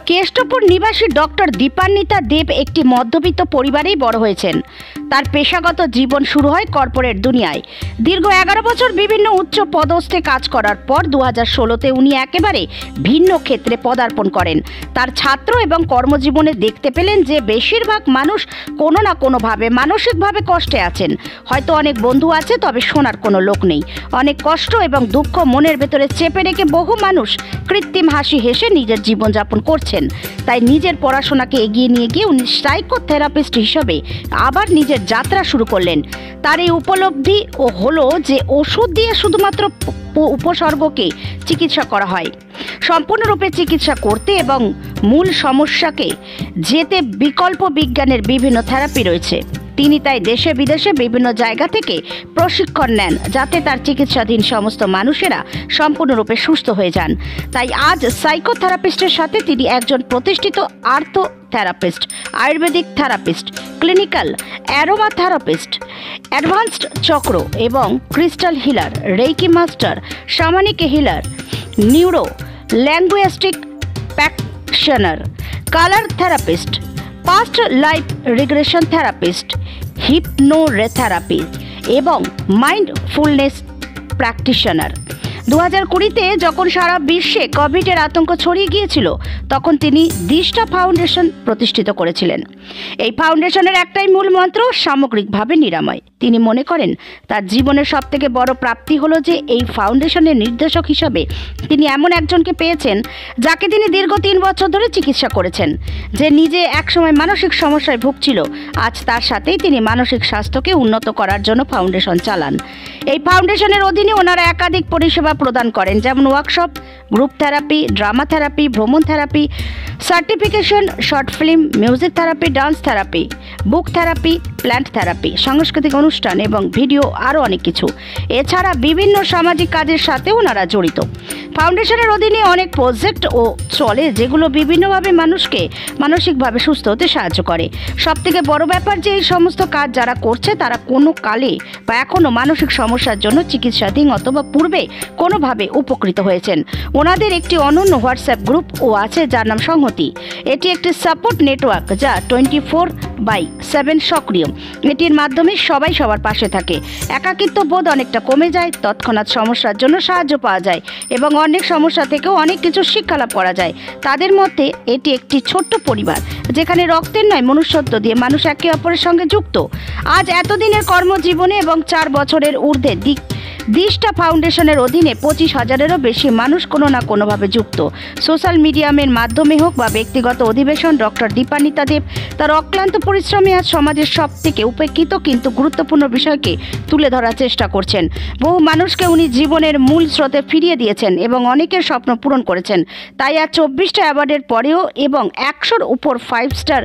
কেষ্টপুর নিবাসী ডক্টর দীপান্বিতা দেব একটি মধ্যবিত্ত পরিবারেই বড় হয়েছেন। তার পেশাগত জীবন শুরু হয় কর্পোরেট দুনিয়ায়। দীর্ঘ 11 বছর বিভিন্ন উচ্চ পদস্থে কাজ করার পর 2016-তে উনি একেবারে ভিন্ন ক্ষেত্রে পদার্পণ করেন। তার ছাত্র এবং কর্মজীবনে দেখতে পেলেন যে বেশিরভাগ মানুষ কোনো না কোনোভাবে মানসিকভাবে কষ্টে আছেন। হয়তো অনেক বন্ধু আছে, তবে শোনার কোনো লোক নেই। অনেক কষ্ট এবং দুঃখ মনের ভেতরে চেপে রেখে বহু মানুষ কৃত্রিম হাসি হেসে নিজের জীবনযাপন করছেন। তাই নিজের পড়াশোনাকে এগিয়ে নিয়ে গিয়ে উনি সাইকোথেরাপিস্ট হিসেবে আবার নিজের যাত্রা শুরু করলেন। তার এই উপলব্ধি হলো যে ওষুধ দিয়ে শুধুমাত্র উপসর্গকে চিকিৎসা করা হয়, সম্পূর্ণরূপে চিকিৎসা করতে এবং মূল সমস্যাকে যেতে বিকল্প বিজ্ঞানের বিভিন্ন থেরাপি রয়েছে। তিনি তাই দেশে বিদেশে বিভিন্ন জায়গা থেকে প্রশিক্ষণ নেন, যাতে তার চিকিৎসাধীন সমস্ত মানুষেরা সম্পূর্ণরূপে সুস্থ হয়ে যান। তাই আজ সাইকোথেরাপিস্টের সাথে তিনি একজন প্রতিষ্ঠিত ortho therapist, ayurvedic therapist, clinical aroma therapist, advanced chakra এবং crystal healer, reiki master, shamanic healer, neuro linguistic practitioner, colour therapist, past life regression therapist, hypnotherapy এবং মাইন্ডফুলনেস প্র্যাকটিশনার। 2020-তে যখন সারা বিশ্বে কোভিডের আতঙ্ক ছড়িয়ে গিয়েছিল, তখন তিনি দিষ্টা ফাউন্ডেশন প্রতিষ্ঠিত করেছিলেন। এই ফাউন্ডেশনের একটাই মূল মন্ত্র, সামগ্রিকভাবে নিরাময়। তিনি মনে করেন তার জীবনের সবথেকে বড় প্রাপ্তি হলো যে এই ফাউন্ডেশনের নির্দেশক হিসাবে তিনি এমন একজনকে পেয়েছেন যাকে তিনি দীর্ঘ 3 বছর ধরে চিকিৎসা করেছেন, যে নিজে একসময় মানসিক সমস্যায় ভুগছিল। আজ তার সাথেই তিনি মানসিক স্বাস্থ্যকে উন্নত করার জন্য ফাউন্ডেশন চালান। এই ফাউন্ডেশনের অধীনে ওনারা একাধিক পরিষেবা প্রদান করেন, যেমন workshop, group therapy, drama therapy, ভ্রমণ therapy, certification, short film, music therapy, dance therapy, book therapy, plant therapy, সাংস্কৃতিক অনুষ্ঠান এবং ভিডিও, আরও অনেক কিছু। এছাড়া বিভিন্ন সামাজিক কাজের সাথে ওনারা জড়িত। ফাউন্ডেশনের অধীনে অনেক প্রজেক্ট চলে, যেগুলো বিভিন্নভাবে মানুষকে মানসিকভাবে সুস্থ হতে সাহায্য করে। সবথেকে বড় ব্যাপার যে এই সমস্ত কাজ যারা করছে তারা কোনো কালে বা এখনও মানসিক সমস্যার জন্য চিকিৎসাধীন অথবা পূর্বে কোনোভাবে উপকৃত হয়েছেন। ওনাদের একটি অনন্য হোয়াটসঅ্যাপ গ্রুপও আছে যার নাম সংহতি। এটি একটি সাপোর্ট নেটওয়ার্ক যা 24/7 সক্রিয়। এটির মাধ্যমে সবাই সবার পাশে থাকে। একাকিত্ব বোধ অনেকটা কমে যায়, তৎক্ষণাৎ সমস্যার জন্য সাহায্য পাওয়া যায় এবং অনেক সমস্যা থেকেও অনেক কিছু শিক্ষালাভ করা যায়। তাদের মধ্যে এটি একটি ছোট্ট পরিবার, যেখানে রক্তের নয় মনুষ্যত্ব দিয়ে মানুষ একে অপরের সঙ্গে যুক্ত। আজ এতদিনের কর্মজীবনে এবং 4 বছরের ঊর্ধ্বে দিষ্টা ফাউন্ডেশনের অধীনে 25,000-এরও বেশি মানুষ কোনো না কোনোভাবে যুক্ত। সোশ্যাল মিডিয়ামের মাধ্যমে হোক বা ব্যক্তিগত অধিবেশন, ডক্টর দীপান্বিতা দেব তার অক্লান্ত পরিশ্রমে আজ সমাজের সবথেকে উপেক্ষিত কিন্তু গুরুত্বপূর্ণ বিষয়কে তুলে ধরার চেষ্টা করছেন। বহু মানুষকে উনি জীবনের মূল স্রোতে ফিরিয়ে দিয়েছেন এবং অনেকের স্বপ্ন পূরণ করেছেন। তাই আজ 24টা অ্যাওয়ার্ডের পরেও এবং 100-র উপর 5 স্টার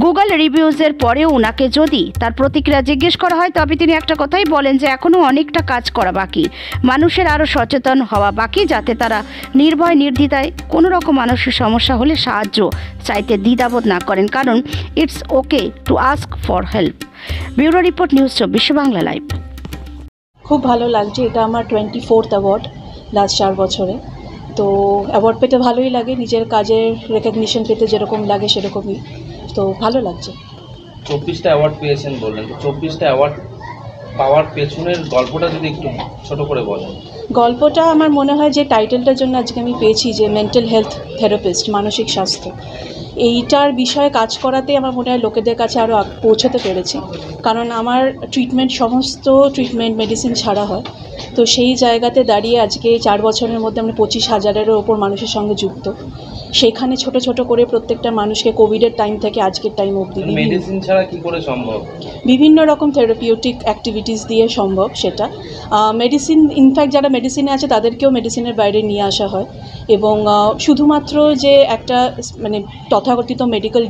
গুগল রিভিউজের পরেও ওনাকে যদি তার প্রতিক্রিয়া জিজ্ঞেস করা হয়, তবে তিনি একটা কথাই বলেন যে এখনও অনেকটা কাজ করা বাকি। মানুষের আরও সচেতন হওয়া বাকি, যাতে তারা নির্ভয় নির্দ্বিধায় কোনো রকম মানসিক সমস্যা হলে সাহায্য চাইতে দ্বিধাবোধ না করেন, কারণ it's okay to ask for help. Bureau report, news 24 Bangla live. খুব ভালো লাগছে, এটা আমার 24th অ্যাওয়ার্ড লাস্ট 4 বছরে। তো অ্যাওয়ার্ড পেতে ভালোই লাগে, নিজের কাজের রেকগনিশন পেতে যেরকম লাগে সেরকমই, তো ভালো লাগছে। 24টা অ্যাওয়ার্ড পেয়েছেন বললেন, তো 24টা অ্যাওয়ার্ড পাওয়ার পেছনের গল্পটা যদি একটু ছোট করে বলেন। গল্পটা আমার মনে হয় যে টাইটেলটার জন্য আজকে আমি পেয়েছি, যে মেন্টাল হেলথ থেরাপিস্ট, মানসিক স্বাস্থ্য, এইটার বিষয়ে কাজ করাতে আমার মনে হয় লোকেদের কাছে আরও পৌঁছতে পেরেছি। কারণ আমার সমস্ত ট্রিটমেন্ট মেডিসিন ছাড়া হয়। তো সেই জায়গাতে দাঁড়িয়ে আজকে 4 বছরের মধ্যে আমরা 25,000-এরও ওপর মানুষের সঙ্গে যুক্ত। সেখানে ছোট ছোট করে প্রত্যেকটা মানুষকে কোভিডের টাইম থেকে আজকের টাইম অবধি মেডিসিন ছাড়া কি করে সম্ভব? বিভিন্ন রকম থেরাপিউটিক অ্যাক্টিভিটিস দিয়ে সম্ভব সেটা। মেডিসিন, ইনফ্যাক্ট যারা মেডিসিনে আছে তাদেরকেও মেডিসিনের বাইরে নিয়ে আসা হয় এবং শুধুমাত্র যে একটা মানে তথাকথিত মেডিকেল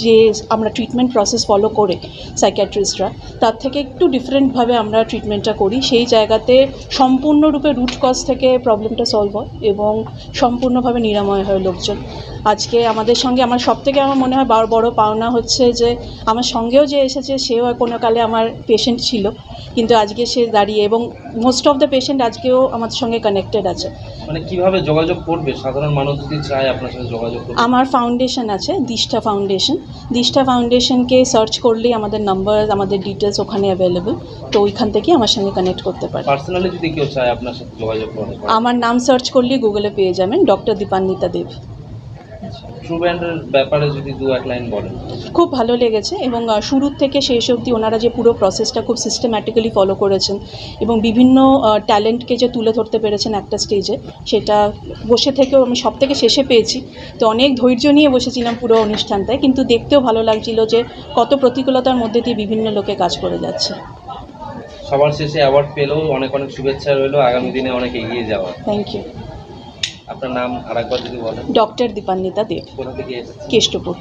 যে আমরা ট্রিটমেন্ট প্রসেস ফলো করে সাইকিয়াট্রিস্টরা, তার থেকে একটু ডিফারেন্টভাবে আমরা ট্রিটমেন্টটা করি। সেই জায়গাতে সম্পূর্ণরূপে রুট কজ থেকে প্রবলেমটা সলভ হয় এবং সম্পূর্ণভাবে নিরাময় হয় লোকজন। আজকে আমাদের সঙ্গে আমার সবথেকে আমার মনে হয় বড় পাওনা হচ্ছে যে আমার সঙ্গেও যে এসেছে সেও কোনো কালে আমার পেশেন্ট ছিল, কিন্তু আজকে সে দাঁড়িয়ে এবং মোস্ট অফ দ্য পেশেন্ট আজকেও আমাদের সঙ্গে কানেক্টেড আছে। মানে কিভাবে যোগাযোগ করবে সাধারণ মানুষ যদি চায় আপনার সাথে যোগাযোগ করবে? আমার ফাউন্ডেশন আছে দিষ্ঠা ফাউন্ডেশন, দিষ্ঠা ফাউন্ডেশনকে সার্চ করলেই আমাদের নাম্বার, আমাদের ডিটেলস ওখানে অ্যাভেলেবল, তো ওইখান থেকে আমার সঙ্গে কানেক্ট করতে পারে। পার্সোনালি যদি কেউ চায় আপনার সাথে যোগাযোগ করে? আমার নাম সার্চ করলেই গুগলে পেয়ে যাবেন, ডক্টর দীপান্বিতা দেব। ট্রু ব্র্যান্ডের ব্যাপারে যদি দু এক লাইন বলেন। খুব ভালো লেগেছে এবং শুরুর থেকে শেষ অবধি ওনারা যে পুরো প্রসেসটা খুব সিস্টেম্যাটিক্যালি ফলো করেছেন এবং বিভিন্ন ট্যালেন্টকে যে তুলে ধরতে পেরেছেন একটা স্টেজে, সেটা বসে থেকেও আমি সব থেকে শেষে পেয়েছি। তো অনেক ধৈর্য নিয়ে বসেছিলাম পুরো অনুষ্ঠানটায়, কিন্তু দেখতেও ভালো লাগছিল যে কত প্রতিকূলতার মধ্যে দিয়ে বিভিন্ন লোকে কাজ করে যাচ্ছে। সবার শেষে অ্যাওয়ার্ড পেলেও অনেক অনেক শুভেচ্ছা রইলো, আগামী দিনে অনেক এগিয়ে যাওয়া। Thank you. আপনার নাম আরেকবার যদি বলেন। ডক্টর দীপান্বিতা দেব, কোথা থেকে এসেছেন? কেষ্টপুর।